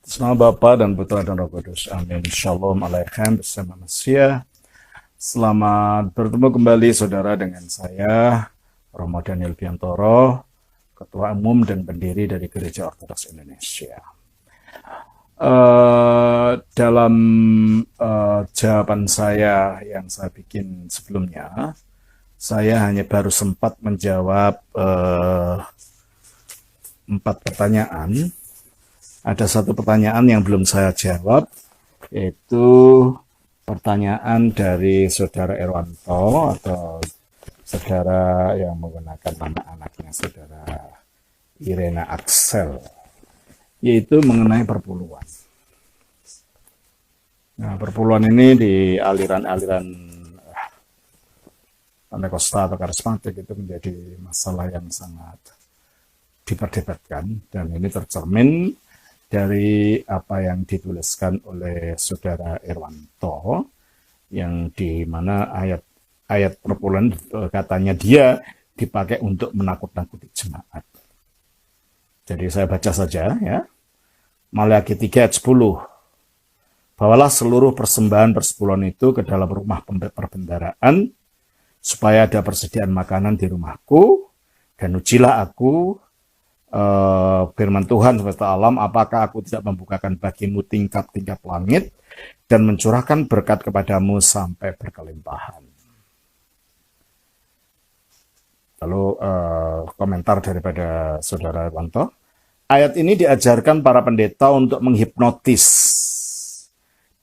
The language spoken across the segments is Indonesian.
Nama Bapa dan Putra dan Roh Kudus. Amin. Shalom Aleichem bersama Manusia. Selamat bertemu kembali saudara dengan saya, Romo Daniel Biantoro, Ketua Umum dan pendiri dari Gereja Ortodoks Indonesia. Dalam jawaban saya yang saya bikin sebelumnya, saya hanya baru sempat menjawab 4 pertanyaan. Ada satu pertanyaan yang belum saya jawab, yaitu pertanyaan dari Saudara Erwanto atau saudara yang menggunakan nama anaknya Saudara Irena Axel, yaitu mengenai perpuluhan. Nah, perpuluhan ini di aliran-aliran Pantekosta atau karismatik itu menjadi masalah yang sangat diperdebatkan, dan ini tercermin dari apa yang dituliskan oleh Saudara Erwanto, yang di mana ayat perpuluhan katanya dia dipakai untuk menakut-nakuti jemaat. Jadi saya baca saja ya. Maleakhi 3 ayat 10. Bawalah seluruh persembahan persepuluhan itu ke dalam rumah perbendaharaan, supaya ada persediaan makanan di rumahku, dan ujilah aku firman Tuhan semesta alam, apakah aku tidak membukakan bagimu tingkap-tingkap langit dan mencurahkan berkat kepadamu sampai berkelimpahan. Lalu komentar daripada Saudara Erwanto, ayat ini diajarkan para pendeta untuk menghipnotis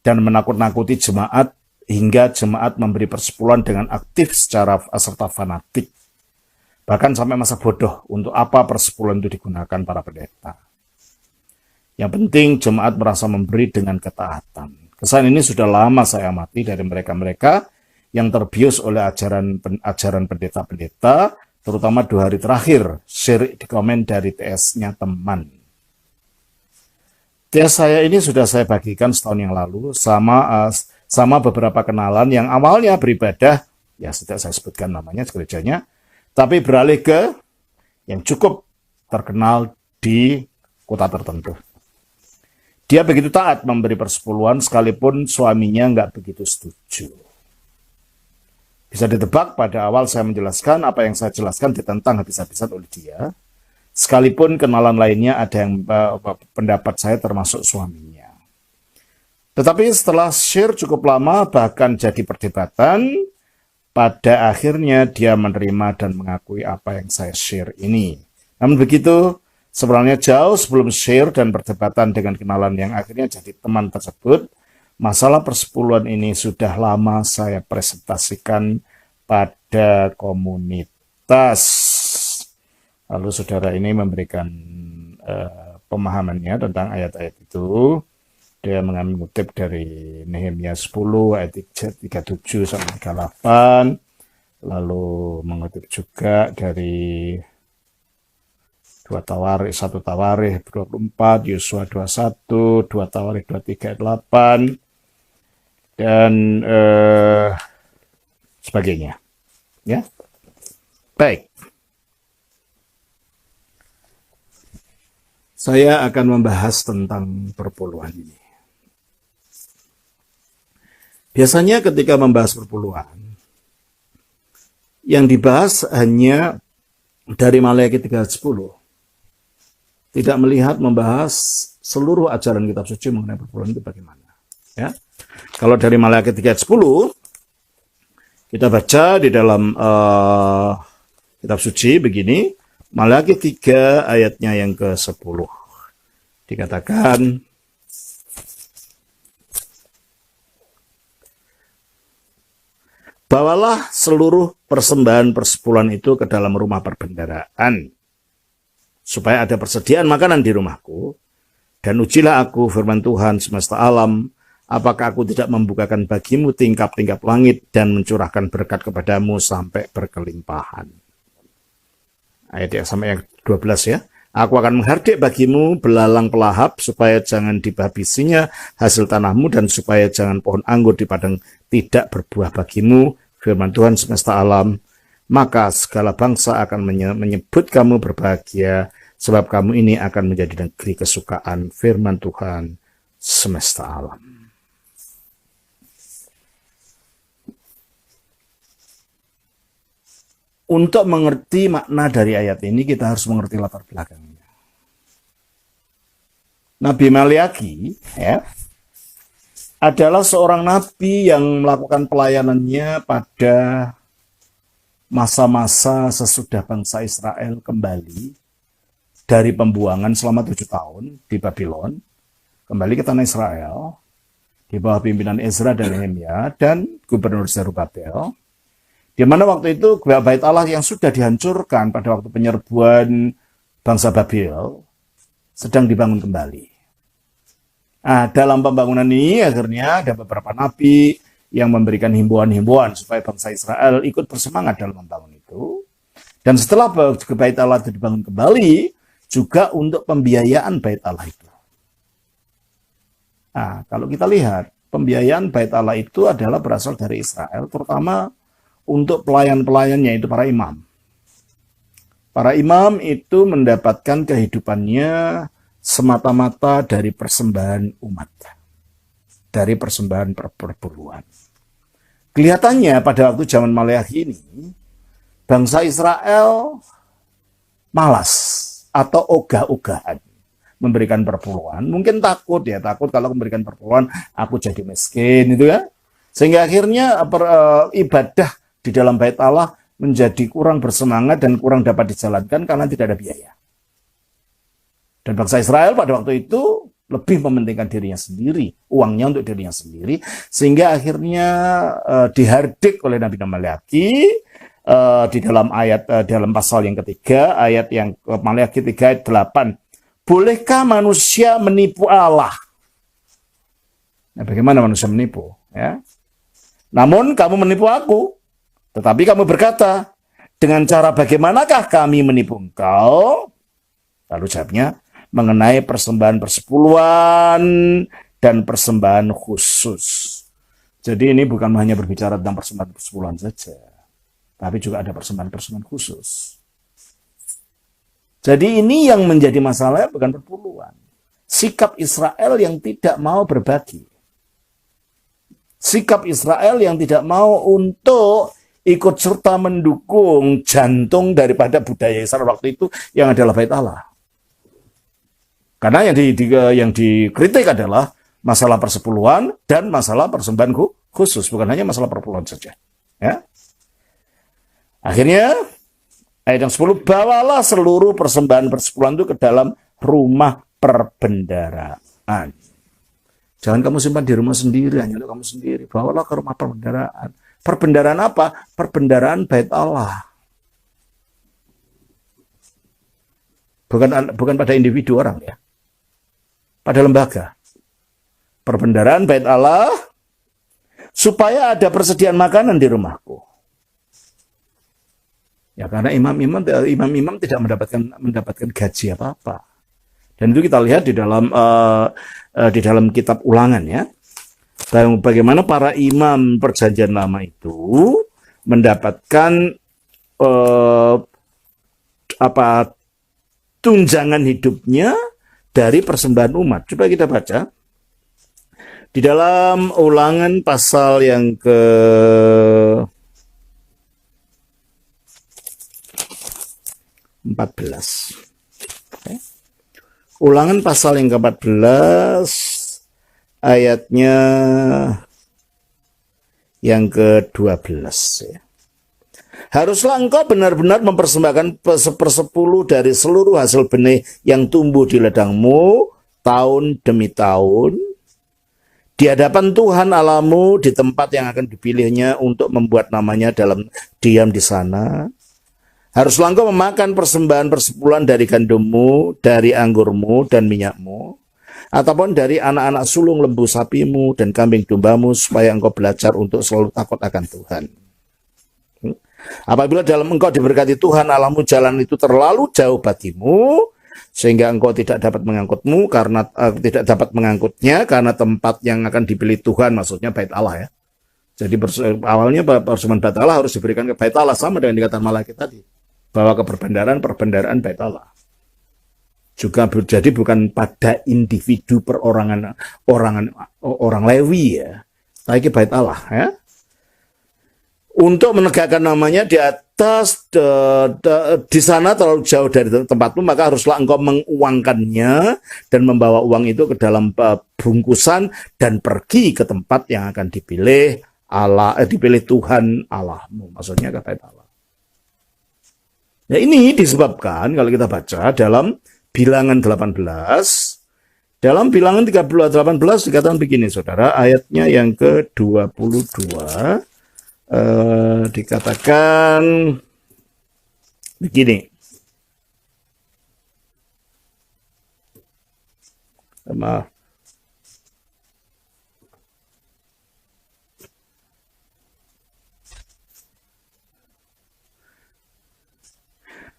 dan menakut-nakuti jemaat hingga jemaat memberi persepuluhan dengan aktif secara serta fanatik. Bahkan sampai masa bodoh, untuk apa persepuluhan itu digunakan para pendeta. Yang penting jemaat merasa memberi dengan ketaatan. Kesan ini sudah lama saya amati dari mereka-mereka yang terbius oleh ajaran pendeta-pendeta, terutama 2 hari terakhir, share di komen dari TS-nya teman. TS saya ini sudah saya bagikan setahun yang lalu, sama beberapa kenalan yang awalnya beribadah, ya tidak saya sebutkan namanya gerejanya, tapi beralih ke yang cukup terkenal di kota tertentu. Dia begitu taat memberi persepuluhan sekalipun suaminya nggak begitu setuju. Bisa ditebak pada awal saya menjelaskan apa yang saya jelaskan ditentang habis-habisan oleh dia. Sekalipun kenalan lainnya ada yang pendapat saya termasuk suaminya. Tetapi setelah share cukup lama bahkan jadi perdebatan, pada akhirnya dia menerima dan mengakui apa yang saya share ini. Namun begitu, sebenarnya jauh sebelum share dan perdebatan dengan kenalan yang akhirnya jadi teman tersebut, masalah persepuluhan ini sudah lama saya presentasikan pada komunitas. Lalu saudara ini memberikan pemahamannya tentang ayat-ayat itu. Dia mengutip dari Nehemia 10 ayat 37 sampai 38, lalu mengutip juga dari 1 Tawarikh 24, Yosua 21, 2 Tawarikh 23 ayat 8, dan sebagainya. Ya, baik. Saya akan membahas tentang perpuluhan ini. Biasanya ketika membahas perpuluhan, yang dibahas hanya dari Maleakhi 3 ayat 10. Tidak melihat membahas seluruh ajaran kitab suci mengenai perpuluhan itu bagaimana. Ya. Kalau dari Maleakhi 3 ayat 10, kita baca di dalam kitab suci begini, Maleakhi 3 ayatnya yang ke-10. Dikatakan, bawalah seluruh persembahan persepuluhan itu ke dalam rumah perbendaharaan, supaya ada persediaan makanan di rumahku, dan ujilah aku firman Tuhan semesta alam, apakah aku tidak membukakan bagimu tingkap-tingkap langit dan mencurahkan berkat kepadamu sampai berkelimpahan. Ayat yang sampai yang 12 ya. Aku akan menghardik bagimu belalang pelahap, supaya jangan dihabisinya hasil tanahmu, dan supaya jangan pohon anggur di padang tidak berbuah bagimu, firman Tuhan semesta alam. Maka segala bangsa akan menyebut kamu berbahagia, sebab kamu ini akan menjadi negeri kesukaan firman Tuhan semesta alam. Untuk mengerti makna dari ayat ini, kita harus mengerti latar belakangnya. Nabi Maleakhi adalah seorang nabi yang melakukan pelayanannya pada masa-masa sesudah bangsa Israel kembali dari pembuangan selama 7 tahun di Babylon, kembali ke tanah Israel, di bawah pimpinan Ezra dan Nehemia dan Gubernur Zerubabel, di mana waktu itu bait Allah yang sudah dihancurkan pada waktu penyerbuan bangsa Babel sedang dibangun kembali. Nah, dalam pembangunan ini akhirnya ada beberapa nabi yang memberikan himbauan-himbauan supaya bangsa Israel ikut bersemangat dalam membangun itu. Dan setelah bait Allah itu dibangun kembali, juga untuk pembiayaan bait Allah itu. Nah, kalau kita lihat, pembiayaan bait Allah itu adalah berasal dari Israel, terutama untuk pelayan-pelayannya, itu para imam. Para imam itu mendapatkan kehidupannya semata-mata dari persembahan umat, dari persembahan perburuan. Kelihatannya pada waktu zaman Maleakhi ini, bangsa Israel malas atau ogah-ogahan memberikan perpuluhan. Mungkin takut kalau memberikan perpuluhan aku jadi miskin itu ya. Sehingga akhirnya ibadah di dalam bait Allah menjadi kurang bersemangat dan kurang dapat dijalankan karena tidak ada biaya. Dan bangsa Israel pada waktu itu lebih mementingkan dirinya sendiri, uangnya untuk dirinya sendiri, sehingga akhirnya dihardik oleh Nabi Maleakhi di dalam dalam pasal yang ketiga, ayat yang Maleakhi 3 ayat 8. Bolehkah manusia menipu Allah? Nah, bagaimana manusia menipu? Ya. Namun kamu menipu aku. Tetapi kamu berkata, dengan cara bagaimanakah kami menipu engkau? Lalu jawabnya, mengenai persembahan persepuluhan dan persembahan khusus. Jadi ini bukan hanya berbicara tentang persembahan persepuluhan saja, tapi juga ada persembahan-persembahan khusus. Jadi ini yang menjadi masalah bukan perpuluhan. Sikap Israel yang tidak mau berbagi. Sikap Israel yang tidak mau untuk ikut serta mendukung jantung daripada budaya Israel waktu itu yang adalah bait Allah. Karena yang dikritik adalah masalah persepuluhan dan masalah persembahan khusus, bukan hanya masalah perpuluhan saja. Ya. Akhirnya ayat yang 10, bawalah seluruh persembahan persepuluhan itu ke dalam rumah perbendaraan. Jangan kamu simpan di rumah sendiri, hanya untuk kamu sendiri. Bawalah ke rumah perbendaraan. Perbendaraan apa? Perbendaraan bait Allah. Bukan pada individu orang ya. Pada lembaga. Perbendaraan bait Allah supaya ada persediaan makanan di rumahku. Ya karena imam-imam tidak mendapatkan gaji apa-apa. Dan itu kita lihat di dalam kitab Ulangan ya. Bagaimana para imam perjanjian lama itu mendapatkan tunjangan hidupnya dari persembahan umat. Coba kita baca di dalam Ulangan pasal yang ke 14. Okay. Ulangan pasal yang ke-14 ayatnya yang ke-12 ya. Haruslah engkau benar-benar mempersembahkan 1/10 dari seluruh hasil benih yang tumbuh di ladangmu tahun demi tahun di hadapan Tuhan Allahmu di tempat yang akan dipilihnya untuk membuat namanya dalam diam di sana. Haruslah engkau memakan persembahan persepuluhan dari gandummu, dari anggurmu dan minyakmu, ataupun dari anak-anak sulung lembu sapimu dan kambing dombamu, supaya engkau belajar untuk selalu takut akan Tuhan. Apabila dalam engkau diberkati Tuhan Allahmu, jalan itu terlalu jauh bagimu, sehingga engkau tidak dapat mengangkutnya karena tempat yang akan dipilih Tuhan, maksudnya bait Allah ya. Jadi awalnya persembahan bait Allah harus diberikan ke bait Allah, sama dengan dikatakan Maleakhi tadi, bahwa ke perbendaraan bait Allah. juga jadi bukan pada individu perorangan orang Lewi ya, tapi bait Allah ya. Untuk menegakkan namanya di atas di sana terlalu jauh dari tempatmu, maka haruslah engkau menguangkannya dan membawa uang itu ke dalam bungkusan dan pergi ke tempat yang akan dipilih dipilih Tuhan Allahmu. Maksudnya kata Allah. Ya, ini disebabkan kalau kita baca dalam Bilangan 18, dalam Bilangan 18 dikatakan begini, saudara, ayatnya yang ke-22. Dikatakan begini. Maaf.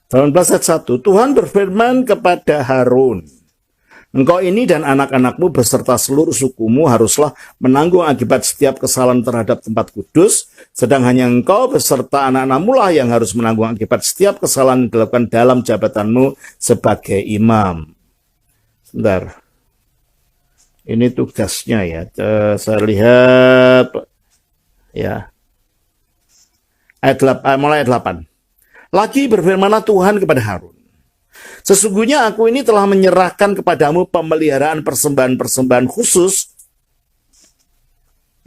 Dalam ayat 1, Tuhan berfirman kepada Harun, engkau ini dan anak-anakmu beserta seluruh sukumu haruslah menanggung akibat setiap kesalahan terhadap tempat kudus, sedang hanya engkau beserta anak-anakmu lah yang harus menanggung akibat setiap kesalahan yang dilakukan dalam jabatanmu sebagai imam. Sebentar. Ini tugasnya ya. Saya lihat ya. Mulai ayat 8. Lagi berfirmanlah Tuhan kepada Harun, sesungguhnya aku ini telah menyerahkan kepadamu pemeliharaan persembahan-persembahan khusus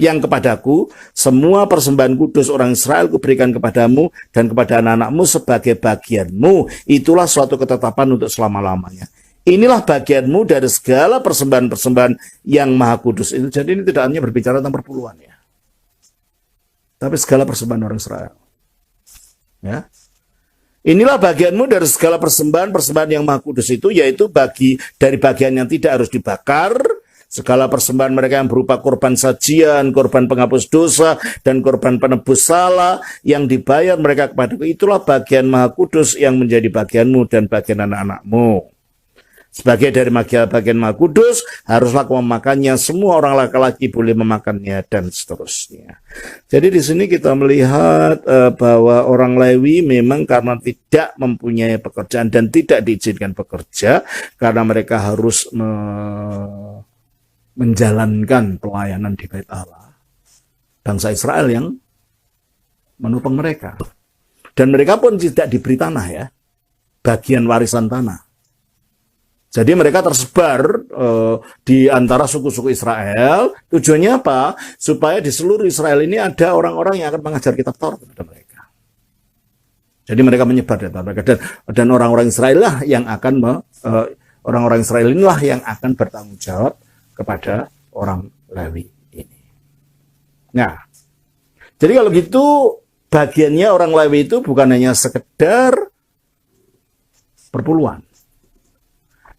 yang kepadaku, semua persembahan kudus orang Israel kuberikan kepadamu dan kepada anak-anakmu sebagai bagianmu. Itulah suatu ketetapan untuk selama-lamanya. Inilah bagianmu dari segala persembahan-persembahan yang maha kudus itu. Jadi ini tidak hanya berbicara tentang perpuluhan ya, tapi segala persembahan orang Israel. Ya. Inilah bagianmu dari segala persembahan yang maha kudus itu, yaitu dari bagian yang tidak harus dibakar, segala persembahan mereka yang berupa korban sajian, korban penghapus dosa, dan korban penebus salah yang dibayar mereka kepadaku. Itulah bagian maha kudus yang menjadi bagianmu dan bagian anak-anakmu. Sebagai dari bagian maha kudus, haruslah kau memakannya, semua orang laki-laki boleh memakannya, dan seterusnya. Jadi di sini kita melihat bahwa orang Lewi memang karena tidak mempunyai pekerjaan dan tidak diizinkan bekerja, karena mereka harus menjalankan pelayanan di bait Allah. Bangsa Israel yang menopang mereka. Dan mereka pun tidak diberi tanah ya, bagian warisan tanah. Jadi mereka tersebar di antara suku-suku Israel. Tujuannya apa? Supaya di seluruh Israel ini ada orang-orang yang akan mengajar kitab Taurat kepada mereka. Jadi mereka menyebar di antara mereka, dan orang-orang Israel lah yang akan orang-orang Israel inilah yang akan bertanggung jawab kepada orang Lewi ini. Nah, jadi kalau gitu bagiannya orang Lewi itu bukan hanya sekedar perpuluhan.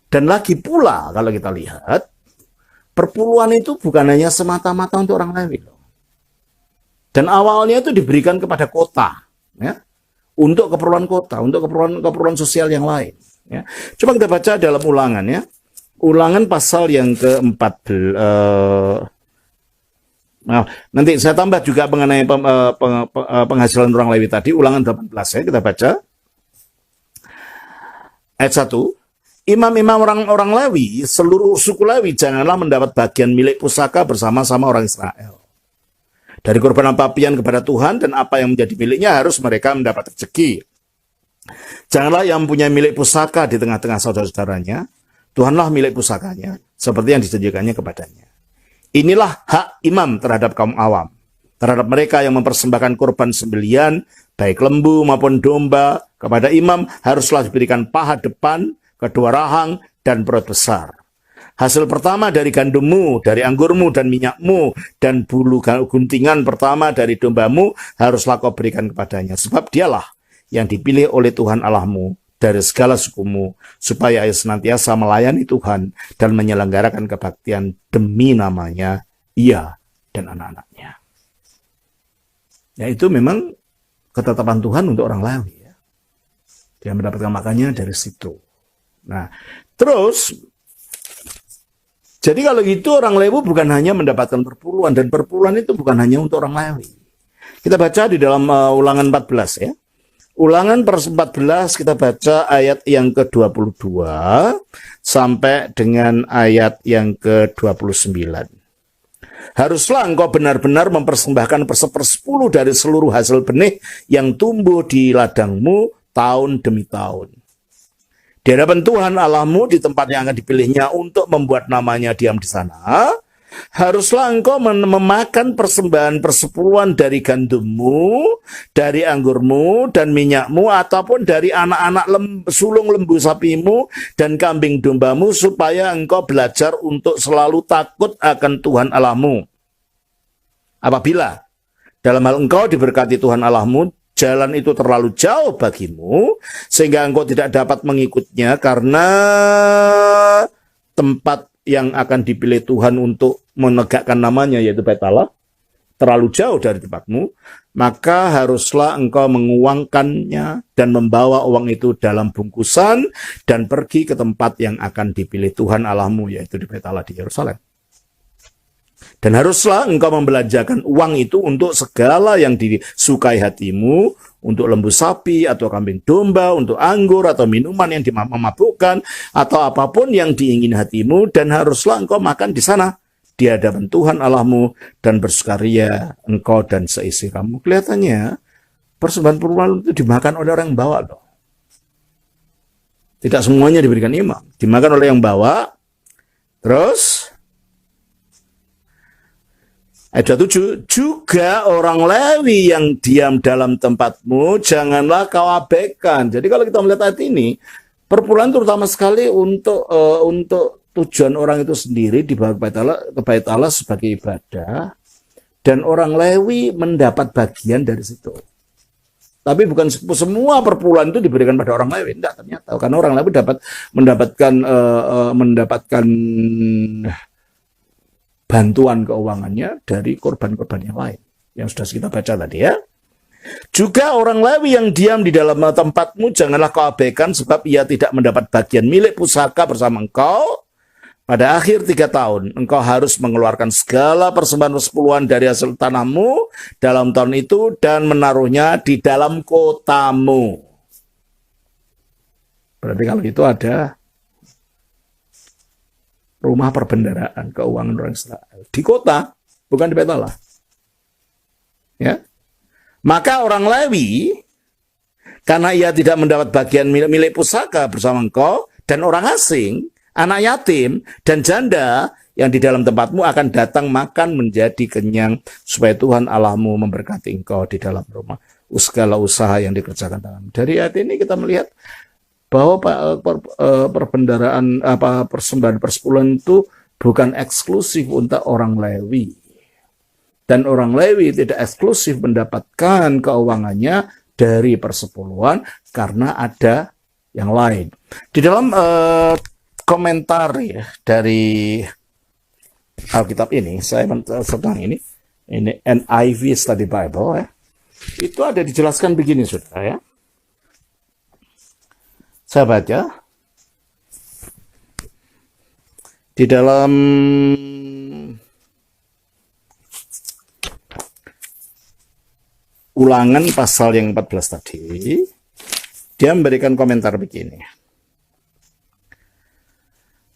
Dan lagi pula kalau kita lihat, perpuluhan itu bukan hanya semata-mata untuk orang Lewi. Dan awalnya itu diberikan kepada kota, ya, untuk keperluan kota, untuk keperluan sosial yang lain. Ya. Coba kita baca dalam Ulangan ya, Ulangan pasal yang ke-14. Nah, nanti saya tambah juga mengenai penghasilan orang Lewi tadi, Ulangan 18 ya, kita baca ayat 1. Imam-imam orang Lewi, seluruh suku Lewi, janganlah mendapat bagian milik pusaka bersama-sama orang Israel. Dari korban papian kepada Tuhan, dan apa yang menjadi miliknya harus mereka mendapat rezeki. Janganlah yang mempunyai milik pusaka di tengah-tengah saudara-saudaranya, Tuhanlah milik pusakanya, seperti yang dijanjikannya kepadanya. Inilah hak imam terhadap kaum awam, terhadap mereka yang mempersembahkan korban sembelian, baik lembu maupun domba, kepada imam haruslah diberikan paha depan, kedua rahang, dan perut besar. Hasil pertama dari gandummu, dari anggurmu dan minyakmu, dan bulu guntingan pertama dari dombamu, haruslah kau berikan kepadanya. Sebab dialah yang dipilih oleh Tuhan Allahmu dari segala sukumu, supaya ia senantiasa melayani Tuhan dan menyelenggarakan kebaktian demi namanya, ia dan anak-anaknya. Ya, itu memang ketetapan Tuhan untuk orang Lewi. Ya. Dia mendapatkan makannya dari situ. Nah, terus, jadi kalau gitu orang Lewi bukan hanya mendapatkan perpuluhan, dan perpuluhan itu bukan hanya untuk orang Lewi. Kita baca di dalam Ulangan 14 ya. Ulangan 14 kita baca ayat yang ke-22 sampai dengan ayat yang ke-29. Haruslah engkau benar-benar mempersembahkan sepersepuluh dari seluruh hasil benih yang tumbuh di ladangmu tahun demi tahun. Di hadapan Tuhan Allahmu di tempat yang akan dipilihnya untuk membuat namanya diam di sana, haruslah engkau memakan persembahan persepuluhan dari gandummu, dari anggurmu dan minyakmu, ataupun dari anak-anak sulung lembu sapimu dan kambing dombamu, supaya engkau belajar untuk selalu takut akan Tuhan Allahmu. Apabila dalam hal engkau diberkati Tuhan Allahmu, jalan itu terlalu jauh bagimu, sehingga engkau tidak dapat mengikutnya karena tempat yang akan dipilih Tuhan untuk menegakkan namanya, yaitu Bait Allah, terlalu jauh dari tempatmu, maka haruslah engkau menguangkannya dan membawa uang itu dalam bungkusan dan pergi ke tempat yang akan dipilih Tuhan Allahmu, yaitu di Bait Allah di Yerusalem. Dan haruslah engkau membelanjakan uang itu untuk segala yang disukai hatimu, untuk lembu sapi atau kambing domba, untuk anggur atau minuman yang memabukkan, atau apapun yang diingin hatimu, dan haruslah engkau makan di sana, di hadapan Tuhan Allahmu, dan bersukaria engkau dan seisi kamu. Kelihatannya persembahan perpuluhan itu dimakan oleh orang yang bawa loh. Tidak semuanya diberikan imam, dimakan oleh yang bawa. Terus ayat 7, juga orang Lewi yang diam dalam tempatmu, janganlah kau abaikan. Jadi kalau kita melihat ayat ini, perpuluhan terutama sekali untuk tujuan orang itu sendiri dibawa ke Bait Allah sebagai ibadah, dan orang Lewi mendapat bagian dari situ. Tapi bukan semua perpuluhan itu diberikan pada orang Lewi, tidak ternyata, karena orang Lewi mendapatkan bantuan keuangannya dari korban-korban yang lain yang sudah kita baca tadi ya. Juga orang Lewi yang diam di dalam tempatmu, janganlah kau abaikan, sebab ia tidak mendapat bagian milik pusaka bersama engkau. Pada akhir 3 tahun, engkau harus mengeluarkan segala persembahan persepuluhan dari hasil tanahmu dalam tahun itu dan menaruhnya di dalam kotamu. Berarti kalau itu ada rumah perbendaharaan keuangan orang Israel di kota, bukan di Bait Allah. Ya. Maka orang Lewi, karena ia tidak mendapat bagian milik pusaka bersama engkau, dan orang asing, anak yatim, dan janda yang di dalam tempatmu akan datang makan menjadi kenyang, supaya Tuhan Allahmu memberkati engkau di dalam rumah segala usaha yang dikerjakan dalam. Dari ayat ini kita melihat bahwa perbendaharaan persembahan persepuluhan itu bukan eksklusif untuk orang Lewi, dan orang Lewi tidak eksklusif mendapatkan keuangannya dari persepuluhan, karena ada yang lain. Di dalam komentar ya dari Alkitab ini, saya sedang ini NIV Study Bible ya, itu ada dijelaskan begini saudara ya. Saya baca di dalam Ulangan pasal yang 14 tadi, dia memberikan komentar begini.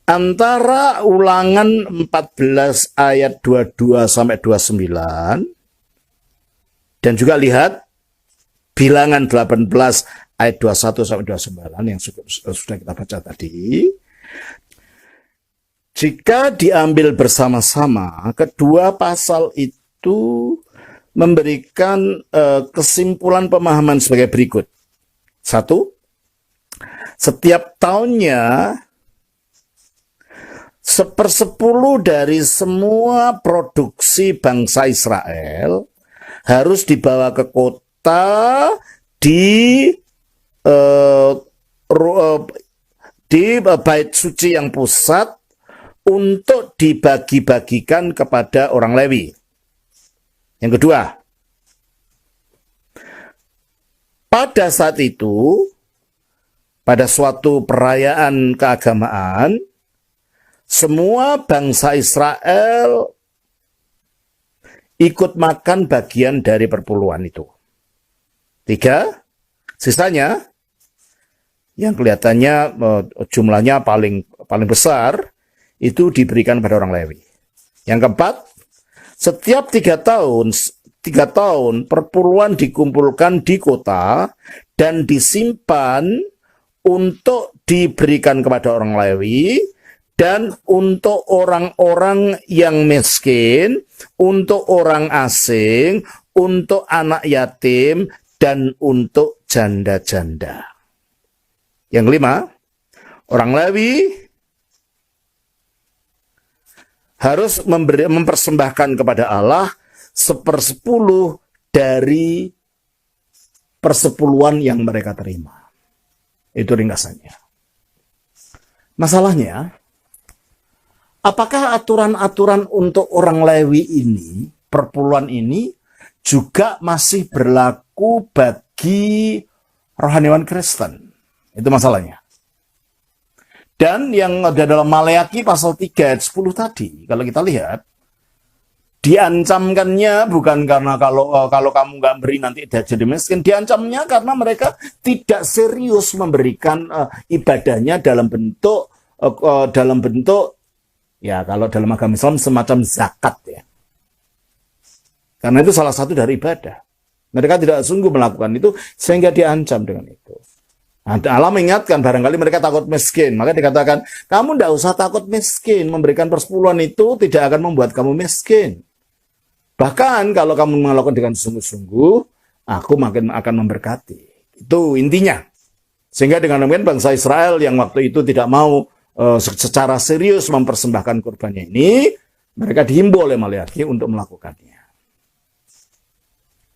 Antara Ulangan 14 ayat 22 sampai 29 dan juga lihat Bilangan 18 ayat 21 sampai 29 yang sudah kita baca tadi. Jika diambil bersama-sama, kedua pasal itu memberikan kesimpulan pemahaman sebagai berikut. 1. Setiap tahunnya 1/10 dari semua produksi bangsa Israel harus dibawa ke kota di bait suci yang pusat untuk dibagi-bagikan kepada orang Lewi. Yang kedua, pada saat itu, pada suatu perayaan keagamaan, semua bangsa Israel ikut makan bagian dari perpuluhan itu. 3, Sisanya yang kelihatannya jumlahnya paling besar itu diberikan pada orang Lewi. Yang keempat, setiap 3 tahun perpuluhan dikumpulkan di kota dan disimpan untuk diberikan kepada orang Lewi dan untuk orang-orang yang miskin, untuk orang asing, untuk anak yatim, dan untuk janda-janda. Yang kelima, orang Lewi harus mempersembahkan kepada Allah 1/10 dari persepuluhan yang mereka terima. Itu ringkasannya. Masalahnya, apakah aturan-aturan untuk orang Lewi ini, perpuluhan ini, juga masih berlaku bagi rohaniwan Kristen? Itu masalahnya. Dan yang ada dalam Maleakhi pasal 3 ayat 10 tadi, kalau kita lihat, diancamkannya bukan karena kalau kamu nggak beri nanti jadi miskin, diancamnya karena mereka tidak serius memberikan ibadahnya dalam bentuk ya kalau dalam agama Islam semacam zakat ya. Karena itu salah satu dari ibadah. Mereka tidak sungguh melakukan itu sehingga diancam dengan itu. Nah, Allah mengingatkan barangkali mereka takut miskin. Maka dikatakan, kamu tidak usah takut miskin. Memberikan persepuluhan itu tidak akan membuat kamu miskin. Bahkan kalau kamu melakukan dengan sungguh-sungguh, aku makin akan memberkati. Itu intinya. Sehingga dengan demikian bangsa Israel yang waktu itu tidak mau secara serius mempersembahkan kurbannya ini, mereka dihimbau oleh Maleakhi untuk melakukannya.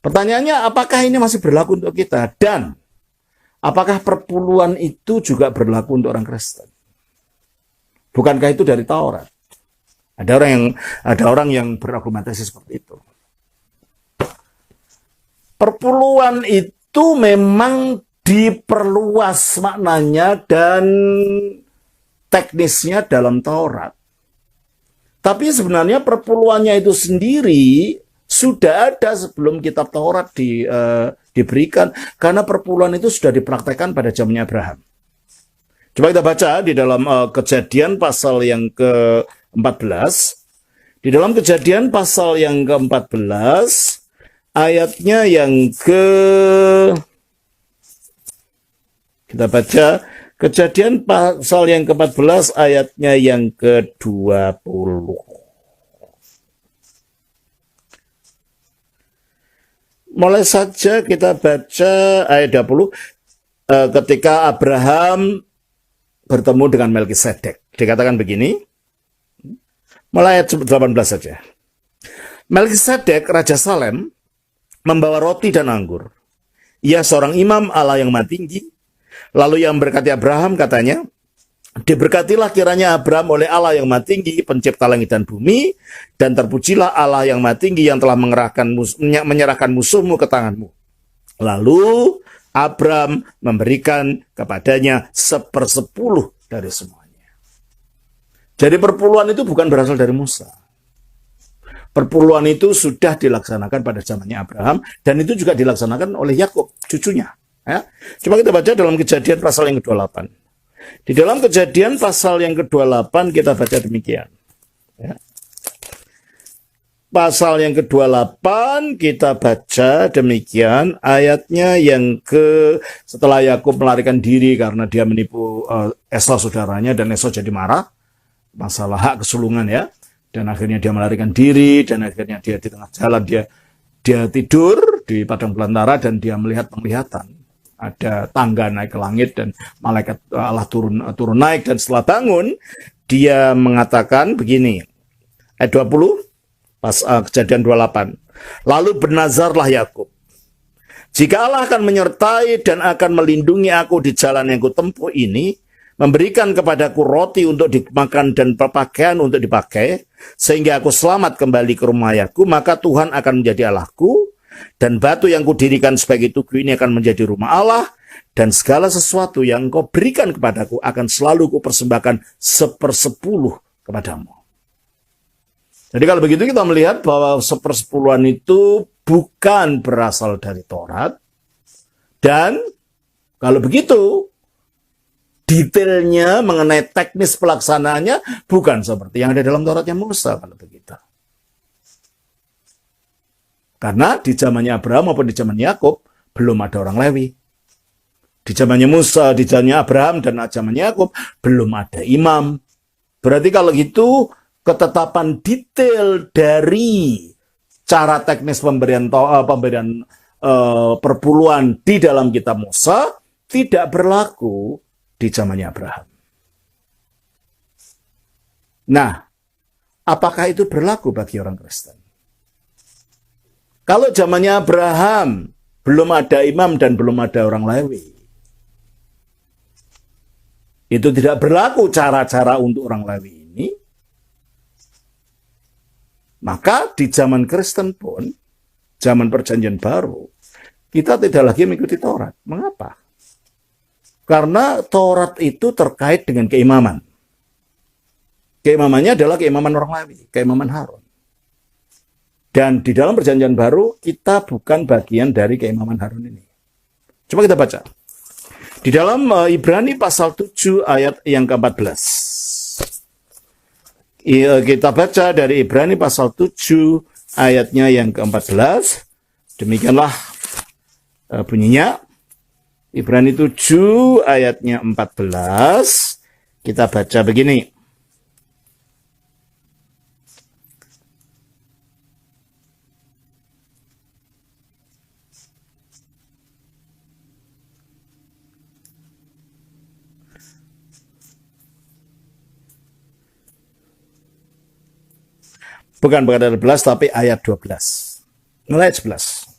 Pertanyaannya, apakah ini masih berlaku untuk kita? Dan apakah perpuluhan itu juga berlaku untuk orang Kristen? Bukankah itu dari Taurat? Ada orang yang berargumentasi seperti itu. Perpuluhan itu memang diperluas maknanya dan teknisnya dalam Taurat. Tapi sebenarnya perpuluhannya itu sendiri sudah ada sebelum kitab Taurat diberikan, karena perpuluhan itu sudah dipraktekkan pada zamannya Abraham. Coba kita baca di dalam Kejadian pasal yang ke-14. Di dalam Kejadian pasal yang ke-14, ayatnya yang kita baca Kejadian pasal yang ke-14, ayatnya yang ke-20. Mulai saja kita baca ayat 20, ketika Abraham bertemu dengan Melkisedek. Dikatakan begini, mulai ayat 18 saja. Melkisedek, Raja Salem, membawa roti dan anggur. Ia seorang imam Allah yang Maha Tinggi. Lalu yang berkati Abraham katanya, diberkatilah kiranya Abraham oleh Allah yang Maha Tinggi, pencipta langit dan bumi, dan terpujilah Allah yang Maha Tinggi yang telah menyerahkan musuhmu ke tanganmu. Lalu Abraham memberikan kepadanya 1/10 dari semuanya. Jadi perpuluhan itu bukan berasal dari Musa. Perpuluhan itu sudah dilaksanakan pada zamannya Abraham, dan itu juga dilaksanakan oleh Yakub, cucunya. Ya. Coba kita baca dalam Kejadian pasal yang ke-28. Di dalam Kejadian pasal yang ke-28 kita baca demikian. Ya. Pasal yang ke-28 kita baca demikian, ayatnya yang setelah Yakub melarikan diri karena dia menipu Esau saudaranya, dan Esau jadi marah masalah hak kesulungan ya, dan akhirnya dia melarikan diri, dan akhirnya dia di tengah jalan dia tidur di padang belantara dan dia melihat penglihatan. Ada tangga naik ke langit dan malaikat Allah turun naik, dan setelah bangun dia mengatakan begini, ayat 20 pas Kejadian 28. Lalu bernazarlah Yakub, jika Allah akan menyertai dan akan melindungi aku di jalan yang kutempuh ini, memberikan kepadaku roti untuk dimakan dan pakaian untuk dipakai, sehingga aku selamat kembali ke rumah ayahku, maka Tuhan akan menjadi Allahku, dan batu yang kudirikan sebagai tugu ini akan menjadi rumah Allah, dan segala sesuatu yang engkau berikan kepadaku akan selalu kupersembahkan 1/10 kepadamu. Jadi kalau begitu kita melihat bahwa 1/10 itu bukan berasal dari Taurat, dan Kalau begitu, detailnya mengenai teknis pelaksanaannya bukan seperti yang ada dalam Tauratnya Musa kalau begitu. Karena di zamannya Abraham maupun di zaman Yakub belum ada orang Lewi. Di zamannya Musa, di zamannya Abraham dan zamannya Yakub belum ada imam. Berarti kalau gitu ketetapan detail dari cara teknis pemberian perpuluhan di dalam kitab Musa tidak berlaku di zamannya Abraham. Nah, apakah itu berlaku bagi orang Kristen? Kalau zamannya Abraham belum ada imam dan belum ada orang Lewi, itu tidak berlaku cara-cara untuk orang Lewi ini. Maka di zaman Kristen pun, zaman Perjanjian Baru, kita tidak lagi mengikuti Taurat. Mengapa? Karena Taurat itu terkait dengan keimaman. Keimamannya adalah keimaman orang Lewi, keimaman Harun. Dan di dalam Perjanjian Baru, kita bukan bagian dari keimaman Harun ini. Coba kita baca. Di dalam Ibrani pasal 7 ayat yang ke-14. Kita baca dari Ibrani pasal 7 ayatnya yang ke-14. Demikianlah bunyinya. Ibrani 7 ayatnya 14. Kita baca begini. Bukan ayat 11 tapi ayat 12. Mulai 11.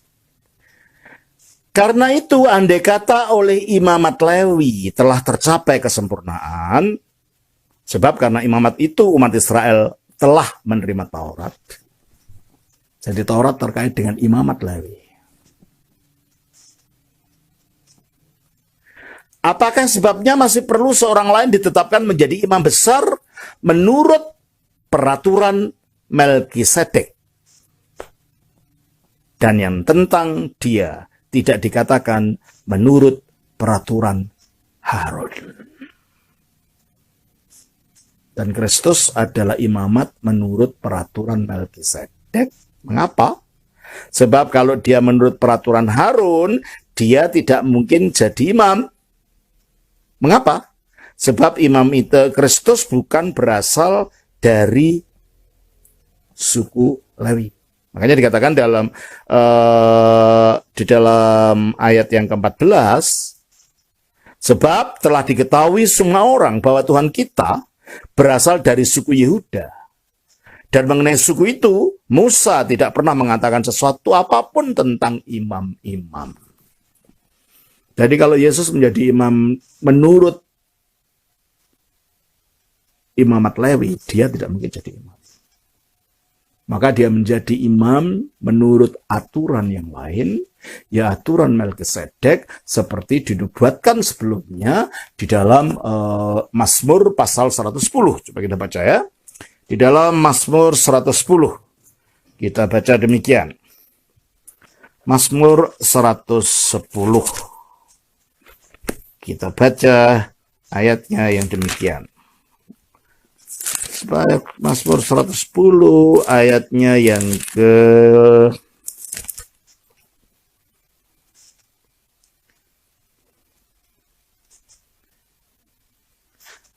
Karena itu, andai kata oleh imamat Lewi telah tercapai kesempurnaan, sebab karena imamat itu umat Israel telah menerima Taurat. Jadi Taurat terkait dengan imamat Lewi. Apakah sebabnya masih perlu seorang lain ditetapkan menjadi imam besar menurut peraturan Melkisedek? Dan yang tentang dia tidak dikatakan menurut peraturan Harun. Dan Kristus adalah imamat menurut peraturan Melkisedek. Mengapa? Sebab kalau dia menurut peraturan Harun, dia tidak mungkin jadi imam. Mengapa? Sebab imam itu Kristus bukan berasal dari suku Lewi. Makanya dikatakan di dalam ayat yang ke-14, sebab telah diketahui semua orang bahwa Tuhan kita berasal dari suku Yehuda. Dan mengenai suku itu, Musa tidak pernah mengatakan sesuatu apapun tentang imam-imam. Jadi kalau Yesus menjadi imam menurut imamat Lewi, dia tidak mungkin jadi imam. Maka dia menjadi imam menurut aturan yang lain, ya aturan Melkisedek seperti dinubuatkan sebelumnya di dalam Mazmur pasal 110. Coba kita baca ya. Di dalam Mazmur 110 kita baca demikian. Mazmur 110. Kita baca ayatnya yang demikian. Mazmur 110 ayatnya yang ke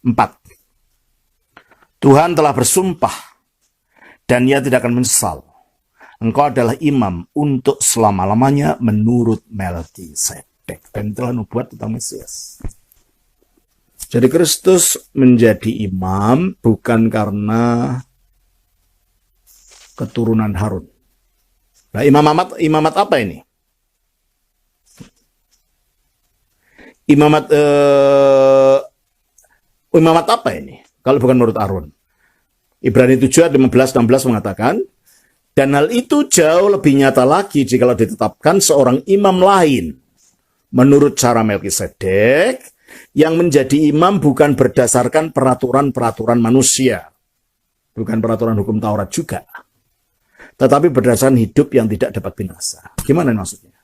4. Tuhan telah bersumpah dan ia tidak akan menyesal. Engkau adalah imam untuk selama-lamanya menurut Melkisedek. Dan telah nubuat tentang Mesias. Jadi Kristus menjadi imam bukan karena keturunan Harun. Nah, imamat apa ini? Imamat apa ini? Kalau bukan menurut Harun. Ibrani 7 ayat 15-16 mengatakan, dan hal itu jauh lebih nyata lagi jikalau ditetapkan seorang imam lain menurut cara Melkisedek, yang menjadi imam bukan berdasarkan peraturan-peraturan manusia. Bukan peraturan hukum Taurat juga. Tetapi berdasarkan hidup yang tidak dapat binasa. Gimana maksudnya?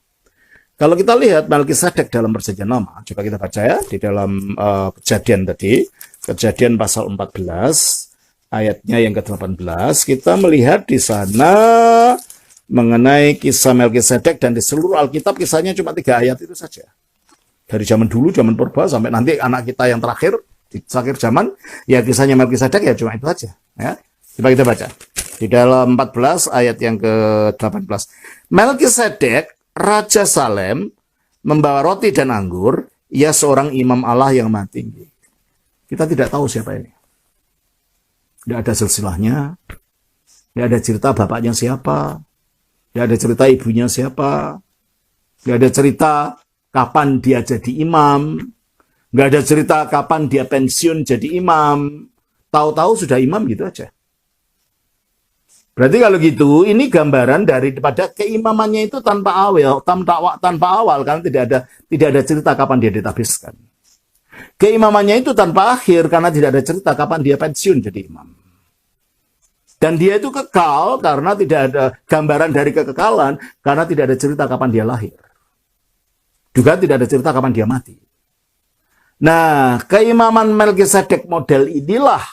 Kalau kita lihat Melkisedek dalam Perjanjian Lama, coba kita baca ya di dalam Kejadian tadi, Kejadian pasal 14 ayatnya yang ke-18, kita melihat di sana mengenai kisah Melkisedek, dan di seluruh Alkitab kisahnya cuma 3 ayat itu saja. Dari zaman dulu, zaman purba, sampai nanti anak kita yang terakhir, di akhir zaman, ya kisahnya Melkisedek ya cuma itu saja. Ya. Coba kita baca. Di dalam 14 ayat yang ke-18. Melkisedek, Raja Salem, membawa roti dan anggur, ia seorang imam Allah yang maha tinggi. Kita tidak tahu siapa ini. Tidak ada silsilahnya, tidak ada cerita bapaknya siapa, tidak ada cerita ibunya siapa, tidak ada cerita kapan dia jadi imam, tidak ada cerita kapan dia pensiun jadi imam. Tahu-tahu sudah imam gitu aja. Berarti kalau gitu, ini gambaran daripada keimamannya itu tanpa awal, karena tidak ada cerita kapan dia ditabiskan. Keimamannya itu tanpa akhir, karena tidak ada cerita kapan dia pensiun jadi imam. Dan dia itu kekal karena tidak ada gambaran dari kekekalan, karena tidak ada cerita kapan dia lahir. Juga tidak ada cerita kapan dia mati. Nah, keimaman Melkisedek model inilah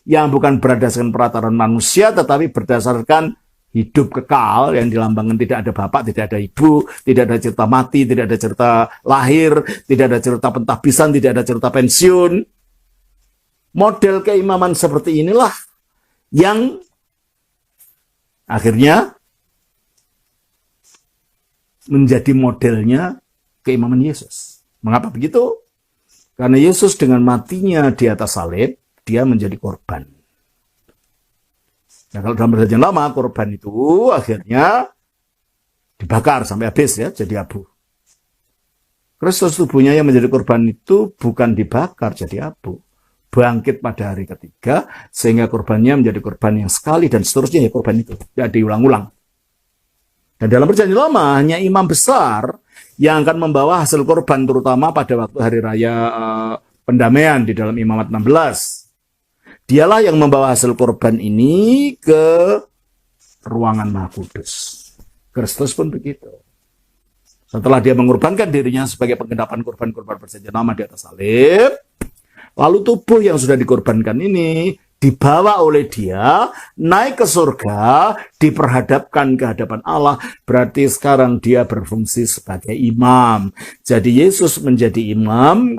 yang bukan berdasarkan peraturan manusia, tetapi berdasarkan hidup kekal yang dilambangkan tidak ada bapak, tidak ada ibu, tidak ada cerita mati, tidak ada cerita lahir, tidak ada cerita pentahbisan, tidak ada cerita pensiun. Model keimaman seperti inilah yang akhirnya menjadi modelnya keimaman Yesus. Mengapa begitu? Karena Yesus dengan matinya di atas salib, dia menjadi korban. Nah, kalau dalam Perjanjian Lama, korban itu akhirnya dibakar sampai habis ya, jadi abu. Kristus tubuhnya yang menjadi korban itu bukan dibakar jadi abu, bangkit pada hari ketiga, sehingga korbannya menjadi korban yang sekali dan seterusnya ya korban itu, tidak diulang-ulang. Dan dalam Perjanjian Lama hanya imam besar yang akan membawa hasil korban, terutama pada waktu hari raya pendamaian di dalam Imamat 16. Dialah yang membawa hasil korban ini ke ruangan Maha Kudus. Kristus pun begitu. Setelah dia mengorbankan dirinya sebagai penggenapan korban-korban Perjanjian Lama di atas salib, lalu tubuh yang sudah dikorbankan ini dibawa oleh dia, naik ke surga, diperhadapkan ke hadapan Allah. Berarti sekarang dia berfungsi sebagai imam. Jadi Yesus menjadi imam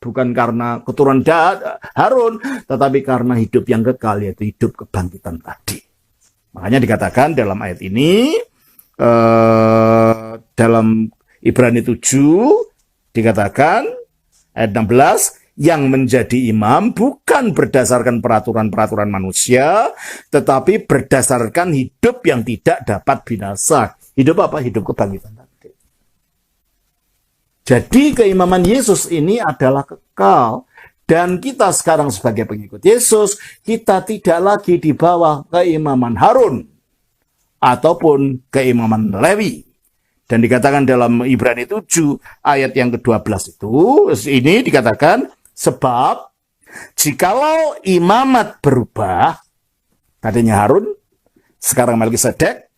bukan karena keturunan Harun, tetapi karena hidup yang kekal, yaitu hidup kebangkitan tadi. Makanya dikatakan dalam ayat ini, dalam Ibrani 7, dikatakan, ayat 16, yang menjadi imam bukan berdasarkan peraturan-peraturan manusia, tetapi berdasarkan hidup yang tidak dapat binasa. Hidup apa? Hidup kebangkitan tadi. Jadi keimaman Yesus ini adalah kekal. Dan kita sekarang sebagai pengikut Yesus, kita tidak lagi di bawah keimaman Harun ataupun keimaman Lewi. Dan dikatakan dalam Ibrani 7 ayat yang ke-12 itu, ini dikatakan, sebab jikalau imamat berubah, tadinya Harun, sekarang Melkisedek,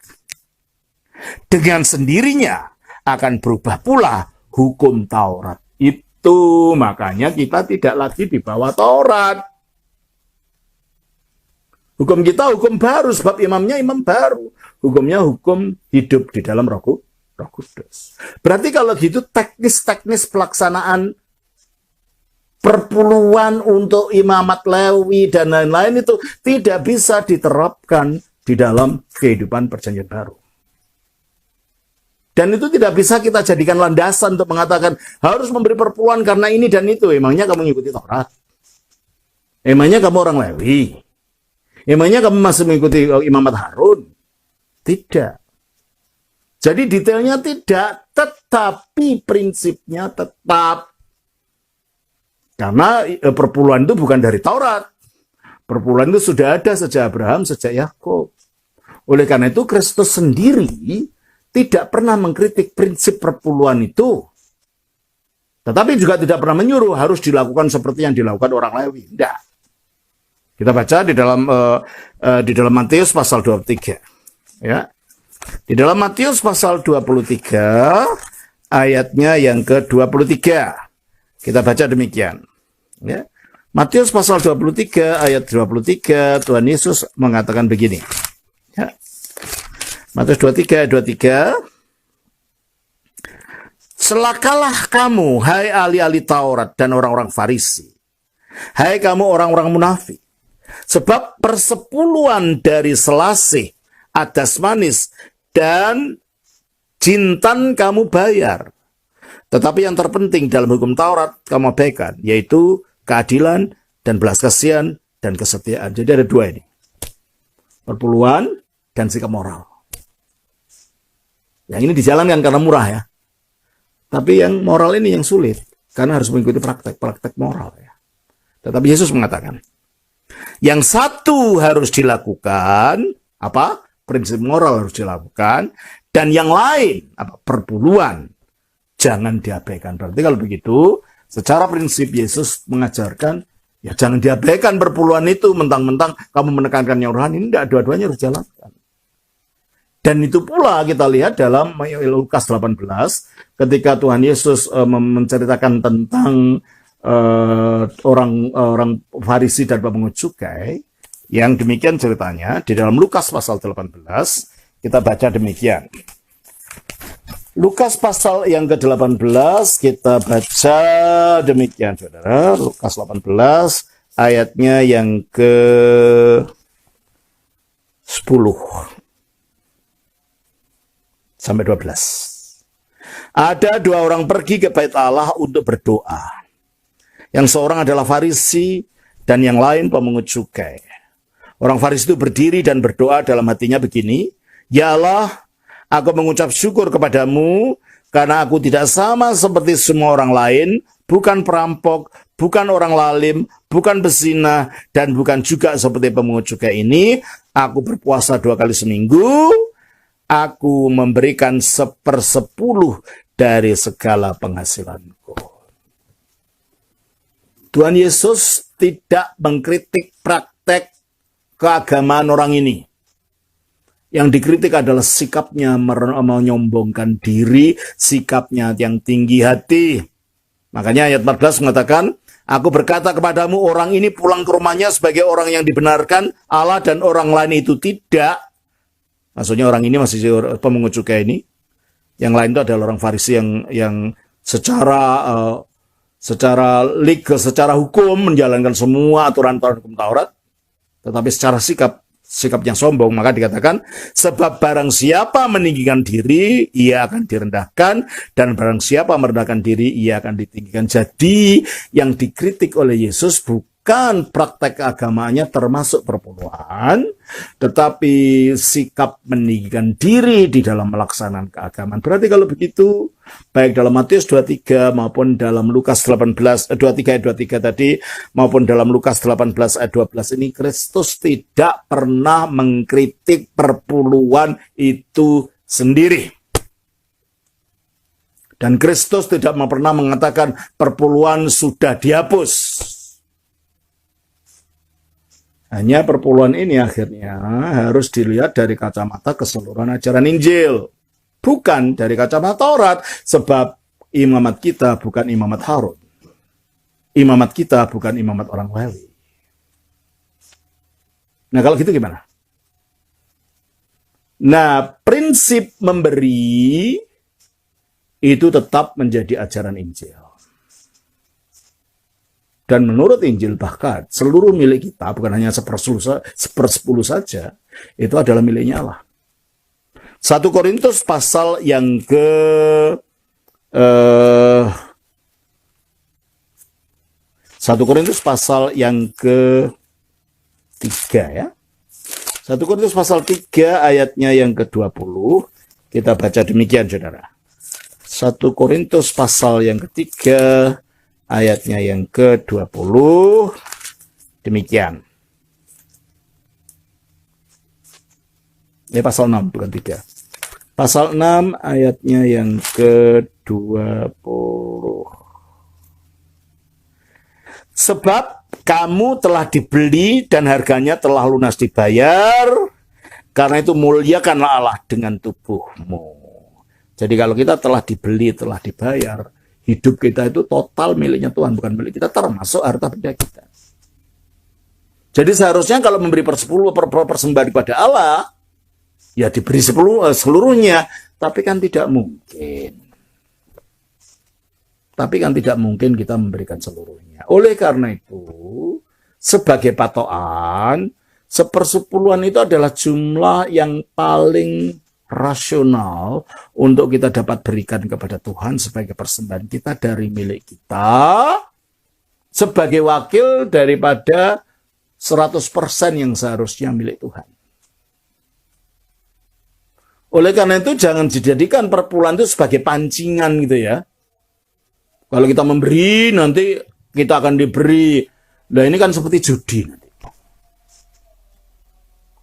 dengan sendirinya akan berubah pula hukum Taurat. Itu makanya kita tidak lagi di bawah Taurat. Hukum kita hukum baru, sebab imamnya imam baru. Hukumnya hukum hidup di dalam Roh Kudus. Berarti kalau gitu teknis-teknis pelaksanaan perpuluhan untuk imamat Lewi dan lain-lain itu tidak bisa diterapkan di dalam kehidupan perjanjian baru. Dan itu tidak bisa kita jadikan landasan untuk mengatakan harus memberi perpuluhan karena ini dan itu. Emangnya kamu mengikuti Taurat? Emangnya kamu orang Lewi? Emangnya kamu masih mengikuti imamat Harun? Tidak. Jadi detailnya tidak, tetapi prinsipnya tetap. Karena perpuluhan itu bukan dari Taurat. Perpuluhan itu sudah ada sejak Abraham, sejak Yakub. Oleh karena itu Kristus sendiri tidak pernah mengkritik prinsip perpuluhan itu. Tetapi juga tidak pernah menyuruh harus dilakukan seperti yang dilakukan orang Lewi. Tidak. Kita baca di dalam Matius pasal 23. Ya. Di dalam Matius pasal 23 ayatnya yang ke-23. Kita baca demikian. Ya. Matius pasal 23 ayat 23, Tuhan Yesus mengatakan begini. Ya. Matius 23 ayat 23. Celakalah kamu, hai ahli-ahli Taurat dan orang-orang Farisi. Hai kamu orang-orang munafik. Sebab persepuluhan dari selasih, adas manis, dan jintan kamu bayar. Tetapi yang terpenting dalam hukum Taurat kamu abaikan, yaitu keadilan dan belas kasihan dan kesetiaan. Jadi ada dua ini. Perpuluhan dan sikap moral. Yang ini dijalankan karena murah ya. Tapi yang moral ini yang sulit. Karena harus mengikuti praktek moral ya. Tetapi Yesus mengatakan, yang satu harus dilakukan, apa? Prinsip moral harus dilakukan. Dan yang lain, apa? Perpuluhan, jangan diabaikan. Berarti kalau begitu, secara prinsip Yesus mengajarkan, ya jangan diabaikan perpuluhan itu, mentang-mentang kamu menekankan yang rohani. Ini tidak, dua-duanya harus dijalankan. Dan itu pula kita lihat dalam Lukas 18, ketika Tuhan Yesus menceritakan tentang orang Farisi dan pemungut cukai, yang demikian ceritanya di dalam Lukas pasal 18, kita baca demikian. Lukas pasal yang ke-18 kita baca demikian, saudara. Lukas 18 ayatnya yang ke-10 sampai 12. Ada dua orang pergi ke bait Allah untuk berdoa. Yang seorang adalah Farisi dan yang lain pemungut cukai. Orang Farisi itu berdiri dan berdoa dalam hatinya begini, ya Allah, aku mengucap syukur kepadamu karena aku tidak sama seperti semua orang lain, bukan perampok, bukan orang lalim, bukan pezina, dan bukan juga seperti pemungut cukai ini. Aku berpuasa 2 kali seminggu. Aku memberikan 1/10 dari segala penghasilanku. Tuhan Yesus tidak mengkritik praktek keagamaan orang ini. Yang dikritik adalah sikapnya menyombongkan diri, sikapnya yang tinggi hati. Makanya ayat 14 mengatakan, aku berkata kepadamu, orang ini pulang ke rumahnya sebagai orang yang dibenarkan Allah dan orang lain itu tidak. Maksudnya orang ini masih pemungut cukai ini. Yang lain itu adalah orang Farisi yang secara legal, secara hukum menjalankan semua aturan-aturan hukum Taurat. Tetapi secara sikapnya sombong, maka dikatakan, sebab barang siapa meninggikan diri, ia akan direndahkan, dan barang siapa merendahkan diri, ia akan ditinggikan. Jadi, yang dikritik oleh Yesus bukan praktek keagamaannya termasuk perpuluhan, tetapi sikap meninggikan diri di dalam melaksanakan keagamaan. Berarti kalau begitu, baik dalam Matius 23 maupun dalam Lukas 23 ayat 23 tadi, maupun dalam Lukas 18 ayat 12 ini, Kristus tidak pernah mengkritik perpuluhan itu sendiri. Dan Kristus tidak pernah mengatakan perpuluhan sudah dihapus. Hanya perpuluhan ini akhirnya harus dilihat dari kacamata keseluruhan ajaran Injil. Bukan dari kacamata Taurat, sebab imamat kita bukan imamat Harun. Imamat kita bukan imamat orang Lewi. Nah, kalau gitu gimana? Nah, prinsip memberi itu tetap menjadi ajaran Injil. Dan menurut Injil bahkan seluruh milik kita, bukan hanya 1/10 saja, itu adalah miliknya Allah. 1 Korintus pasal yang ke 1 Korintus pasal yang ke-3 ya. 1 Korintus pasal 3 ayatnya yang ke-20. Kita baca demikian, saudara. 1 Korintus pasal yang ke-3 ayatnya yang ke-20, demikian. Ini pasal 6, bukan 3. Pasal 6 ayatnya yang ke-20. Sebab kamu telah dibeli dan harganya telah lunas dibayar, karena itu muliakanlah Allah dengan tubuhmu. Jadi kalau kita telah dibeli, telah dibayar, hidup kita itu total miliknya Tuhan, bukan milik kita, termasuk harta benda kita. Jadi seharusnya kalau memberi persembahan kepada Allah, ya diberi seluruhnya, tapi kan tidak mungkin. Tapi kan tidak mungkin kita memberikan seluruhnya. Oleh karena itu, sebagai patokan, 1/10 itu adalah jumlah yang paling rasional untuk kita dapat berikan kepada Tuhan sebagai persembahan kita dari milik kita, sebagai wakil daripada 100% yang seharusnya milik Tuhan. Oleh karena itu jangan dijadikan perpuluhan itu sebagai pancingan gitu ya. Kalau kita memberi, nanti kita akan diberi. Nah ini kan seperti judi.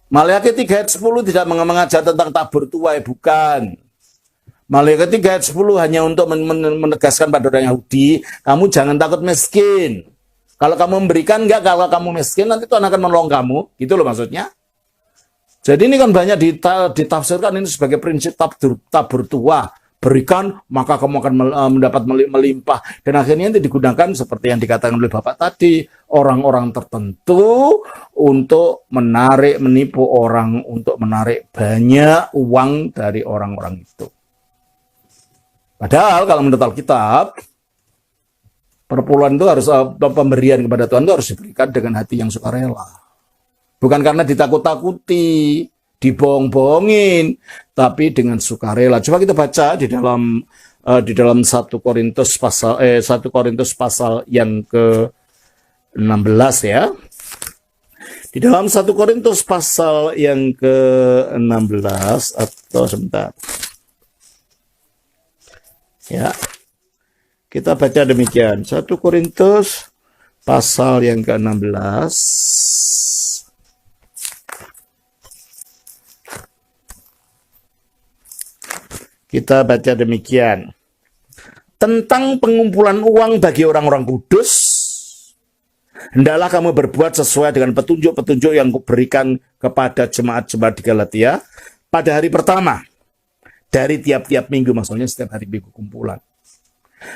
Maliaki 3 ayat 10 tidak mengajar tentang tabur tuai, bukan. Maliaki 3 ayat 10 hanya untuk menegaskan pada orang Yahudi, kamu jangan takut miskin. Kalau kamu memberikan, enggak, kalau kamu miskin, nanti Tuhan akan menolong kamu. Gitu loh maksudnya. Jadi ini kan banyak ditafsirkan ini sebagai prinsip tabur tuai. Berikan, maka kamu akan mendapat melimpah. Dan akhirnya itu digunakan seperti yang dikatakan oleh Bapak tadi, orang-orang tertentu untuk menipu orang, untuk menarik banyak uang dari orang-orang itu. Padahal kalau menurut Alkitab, perpuluhan itu harus, pemberian kepada Tuhan itu harus diberikan dengan hati yang sukarela. Bukan karena ditakut-takuti, dibohong-bohongin, tapi dengan sukarela. Coba kita baca di dalam 1 Korintus pasal yang ke-16 ya. Di dalam 1 Korintus pasal yang ke-16 atau sebentar. Ya. Kita baca demikian. 1 Korintus pasal yang ke-16. Kita baca demikian. Tentang pengumpulan uang bagi orang-orang kudus, hendaklah kamu berbuat sesuai dengan petunjuk-petunjuk yang kuberikan kepada jemaat-jemaat di Galatia pada hari pertama dari tiap-tiap minggu, maksudnya setiap hari minggu kumpulan.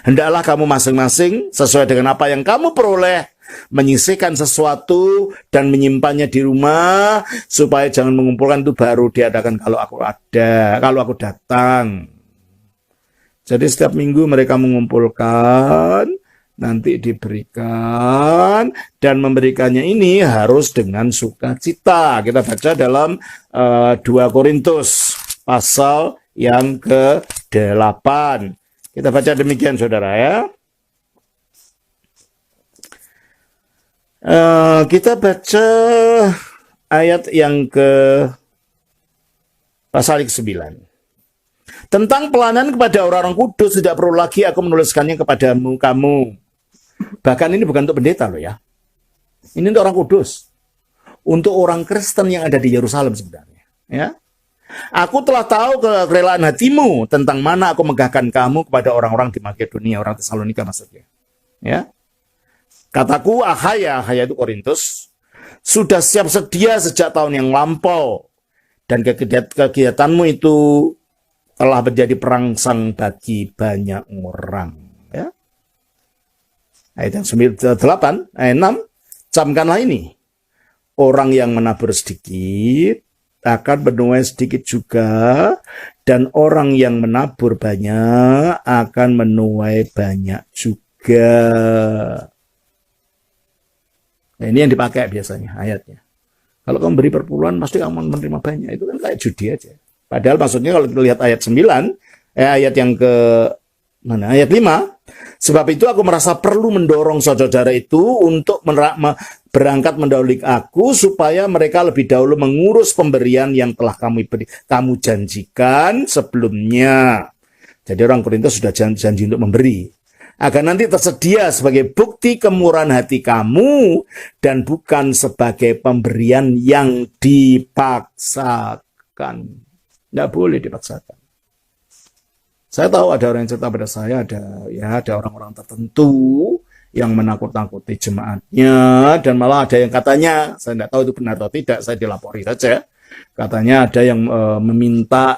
Hendaklah kamu masing-masing sesuai dengan apa yang kamu peroleh menyisihkan sesuatu dan menyimpannya di rumah, supaya jangan mengumpulkan itu baru diadakan kalau aku datang. Jadi setiap minggu mereka mengumpulkan, nanti diberikan, dan memberikannya ini harus dengan sukacita. Kita baca dalam 2 Korintus pasal yang ke-8. Kita baca demikian saudara ya. Kita baca ayat yang pasal ke-9. Tentang pelayanan kepada orang-orang kudus tidak perlu lagi aku menuliskannya kepadamu kamu. Bahkan ini bukan untuk pendeta loh ya. Ini untuk orang kudus. Untuk orang Kristen yang ada di Yerusalem sebenarnya. Ya. Aku telah tahu kerelaan hatimu tentang mana aku megahkan kamu kepada orang-orang di Makedonia, orang Tesalonika maksudnya. Ya. Kataku, Akhaya itu Korintus, sudah siap sedia sejak tahun yang lampau, dan kegiatanmu itu telah menjadi perangsang bagi banyak orang. Ya. Ayat yang 8, ayat 6, camkanlah ini, orang yang menabur sedikit akan menuai sedikit juga, dan orang yang menabur banyak akan menuai banyak juga. Nah, ini yang dipakai biasanya ayatnya. Kalau kamu beri perpuluhan, pasti kamu menerima banyak. Itu kan kayak judi aja. Padahal maksudnya kalau kita lihat ayat 9, ayat yang ayat 5, sebab itu aku merasa perlu mendorong saudara-saudara itu untuk berangkat mendahului aku, supaya mereka lebih dahulu mengurus pemberian yang telah kamu janjikan sebelumnya. Jadi orang Korintus sudah janji untuk memberi, agar nanti tersedia sebagai bukti kemurahan hati kamu dan bukan sebagai pemberian yang dipaksakan. Tidak boleh dipaksakan. Saya tahu ada orang yang cerita pada saya, ada orang-orang tertentu yang menakut-nakuti jemaatnya, dan malah ada yang katanya, saya tidak tahu itu benar atau tidak, saya dilapori saja, katanya ada yang meminta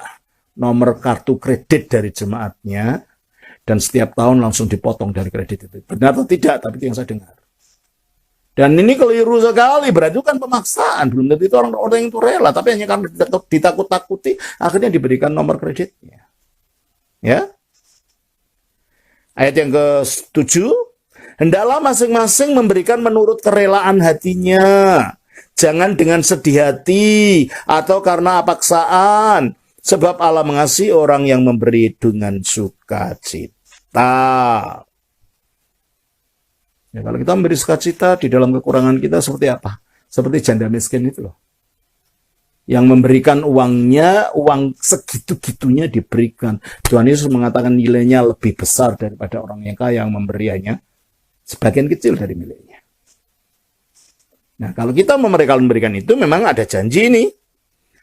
nomor kartu kredit dari jemaatnya, dan setiap tahun langsung dipotong dari kredit itu. Benar atau tidak, tapi itu yang saya dengar. Dan ini keliru sekali, berarti itu kan pemaksaan. Belum tentu itu orang-orang itu rela, tapi hanya karena ditakut-takuti, akhirnya diberikan nomor kreditnya. Ya. Ayat yang ke-7, hendaklah masing-masing memberikan menurut kerelaan hatinya. Jangan dengan sedih hati atau karena paksaan. Sebab Allah mengasihi orang yang memberi dengan sukacita. Ya, kalau kita memberi sukacita di dalam kekurangan kita seperti apa? Seperti janda miskin itu loh. Yang memberikan uangnya, uang segitu-gitunya diberikan. Tuhan Yesus mengatakan nilainya lebih besar daripada orang yang kaya yang memberiannya sebagian kecil dari miliknya. Nah, kalau kita memberikan itu memang ada janji ini.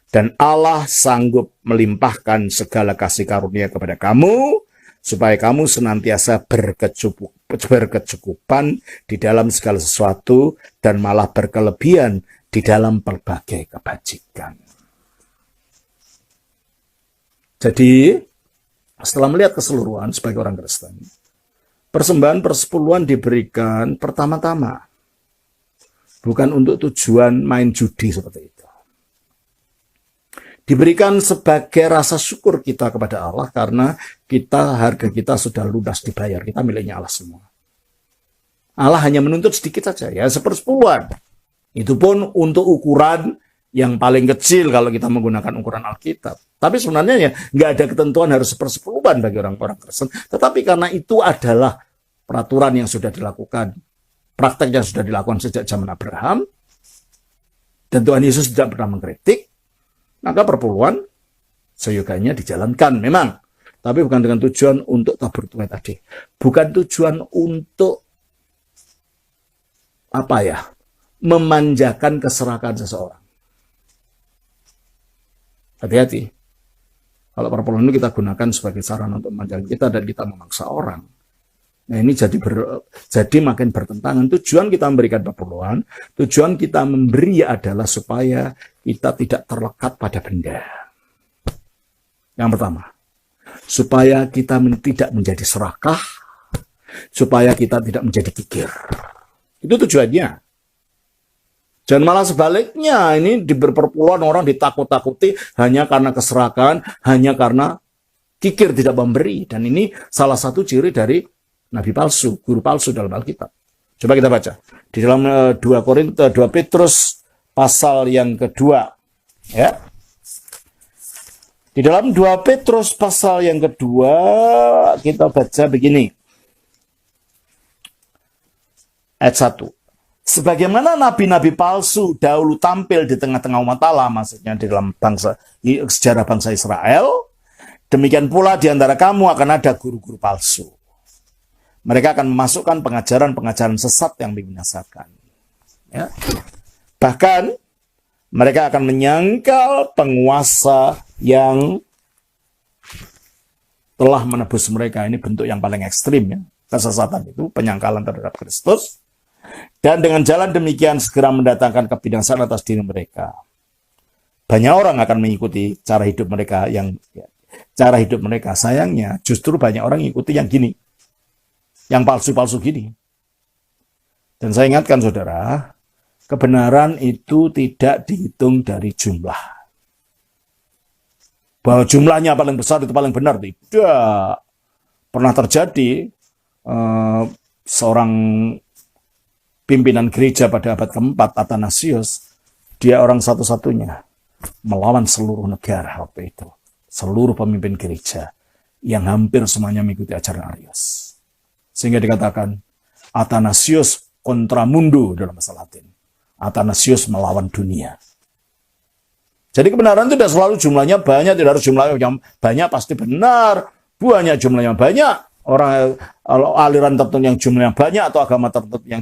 Dan Allah sanggup melimpahkan segala kasih karunia kepada kamu, supaya kamu senantiasa berkecukupan di dalam segala sesuatu, dan malah berkelebihan di dalam berbagai kebajikan. Jadi, setelah melihat keseluruhan sebagai orang Kristen, persembahan persepuluhan diberikan pertama-tama, bukan untuk tujuan main judi seperti itu. Diberikan sebagai rasa syukur kita kepada Allah karena harga kita sudah lunas dibayar. Kita miliknya Allah semua. Allah hanya menuntut sedikit saja, ya sepersepuluhan. Itu pun untuk ukuran yang paling kecil kalau kita menggunakan ukuran Alkitab. Tapi sebenarnya ya nggak ada ketentuan harus sepersepuluhan bagi orang-orang Kristen. Tetapi karena itu adalah peraturan yang sudah dilakukan, praktek yang sudah dilakukan sejak zaman Abraham, dan Tuhan Yesus tidak pernah mengkritik, maka perpuluhan seyoganya dijalankan memang. Tapi bukan dengan tujuan untuk tabur tuai tadi. Bukan tujuan untuk memanjakan keserakahan seseorang. Hati-hati. Kalau perpuluhan itu kita gunakan sebagai sarana untuk memanjakan kita dan kita memaksa orang. Nah ini jadi makin bertentangan. Tujuan kita memberikan perpuluhan, tujuan kita memberi adalah supaya kita tidak terlekat pada benda. Yang pertama, supaya kita tidak menjadi serakah, supaya kita tidak menjadi kikir. Itu tujuannya. Dan malah sebaliknya, ini di perpuluhan orang ditakut-takuti hanya karena keserakahan, hanya karena kikir tidak memberi. Dan ini salah satu ciri dari nabi palsu, guru palsu dalam Alkitab. Coba kita baca. Di dalam 2 Petrus pasal yang kedua. Ya. Di dalam 2 Petrus pasal yang kedua, kita baca begini. Ayat 1. Sebagaimana nabi-nabi palsu dahulu tampil di tengah-tengah umat Allah, maksudnya di dalam sejarah bangsa Israel, demikian pula di antara kamu akan ada guru-guru palsu. Mereka akan memasukkan pengajaran-pengajaran sesat yang membinasakan. Ya. Bahkan mereka akan menyangkal penguasa yang telah menebus mereka. Ini bentuk yang paling ekstrim, ya. Kesesatan itu, penyangkalan terhadap Kristus. Dan dengan jalan demikian segera mendatangkan kebinasaan atas diri mereka. Banyak orang akan mengikuti cara hidup mereka sayangnya justru banyak orang mengikuti yang gini. Yang palsu-palsu gini. Dan saya ingatkan saudara, kebenaran itu tidak dihitung dari jumlah. Bahwa jumlahnya paling besar itu paling benar. Tidak. Pernah terjadi seorang pimpinan gereja pada abad keempat, Athanasius, dia orang satu-satunya melawan seluruh negara waktu itu. Seluruh pemimpin gereja yang hampir semuanya mengikuti ajaran Arius. Sehingga dikatakan Athanasius contra mundo dalam bahasa Latin. Athanasius melawan dunia. Jadi kebenaran itu tidak selalu jumlahnya banyak, tidak harus jumlahnya yang banyak pasti benar. Banyak jumlahnya banyak. Orang aliran tertentu yang jumlahnya banyak atau agama tertentu yang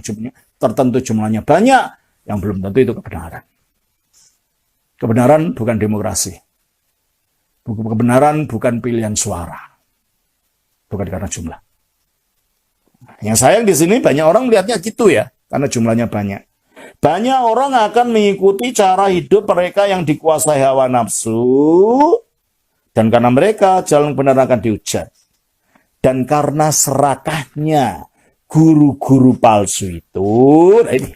jumlahnya banyak, yang belum tentu itu kebenaran. Kebenaran bukan demokrasi. Kebenaran bukan pilihan suara. Bukan karena jumlah. Yang sayang di sini banyak orang melihatnya gitu ya, karena jumlahnya banyak. Banyak orang akan mengikuti cara hidup mereka yang dikuasai hawa nafsu Dan karena mereka jalan kebenaran akan dihujat. Dan karena serakahnya guru-guru palsu itu, nah ini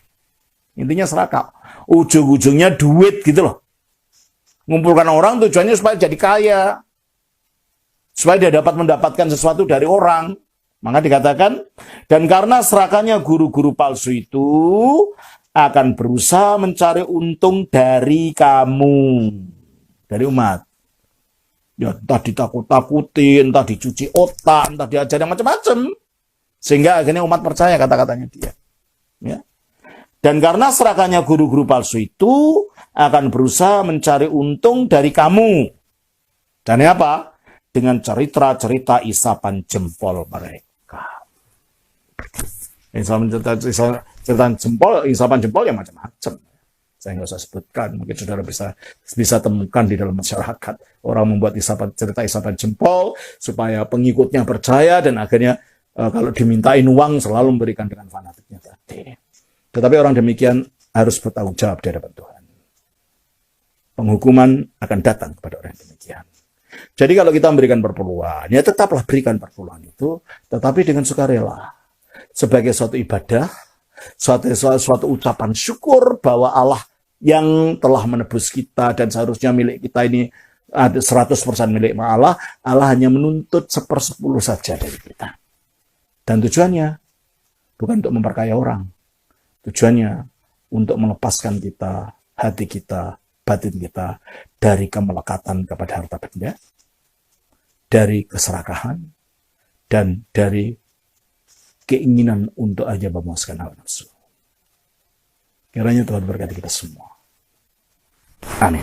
intinya serakah. Ujung-ujungnya duit gitu loh. Ngumpulkan orang tujuannya supaya jadi kaya. Supaya dia dapat mendapatkan sesuatu dari orang. Maka dikatakan, dan karena serakahnya guru-guru palsu itu akan berusaha mencari untung dari kamu. Dari umat. Ya, entah ditakut-takutin, entah dicuci otak, entah diajarin macam-macam. Sehingga akhirnya umat percaya kata-katanya dia. Ya. Dan karena serakahnya guru-guru palsu itu akan berusaha mencari untung dari kamu. Dan apa? Dengan cerita-cerita isapan jempol mereka. Isapan jempol ya macam-macam. Saya nggak usah sebutkan, mungkin saudara bisa temukan di dalam masyarakat. Orang membuat cerita isapan jempol supaya pengikutnya percaya dan akhirnya kalau dimintain uang selalu memberikan dengan fanatiknya tadi. Tetapi orang demikian harus bertanggung jawab di hadapan Tuhan. Penghukuman akan datang kepada orang demikian. Jadi kalau kita memberikan perpuluhan, ya tetaplah berikan perpuluhan itu, tetapi dengan sukarela. Sebagai suatu ibadah, suatu ucapan syukur bahwa Allah yang telah menebus kita dan seharusnya milik kita ini ada 100% milik Allah, Allah hanya menuntut 1/10 saja dari kita. Dan tujuannya bukan untuk memperkaya orang. Tujuannya untuk melepaskan kita, hati kita, batin kita dari kemelekatan kepada harta benda, dari keserakahan, dan dari keinginan untuk aja memuaskan hawa nafsu. Kiranya Tuhan berkati kita semua. Amin.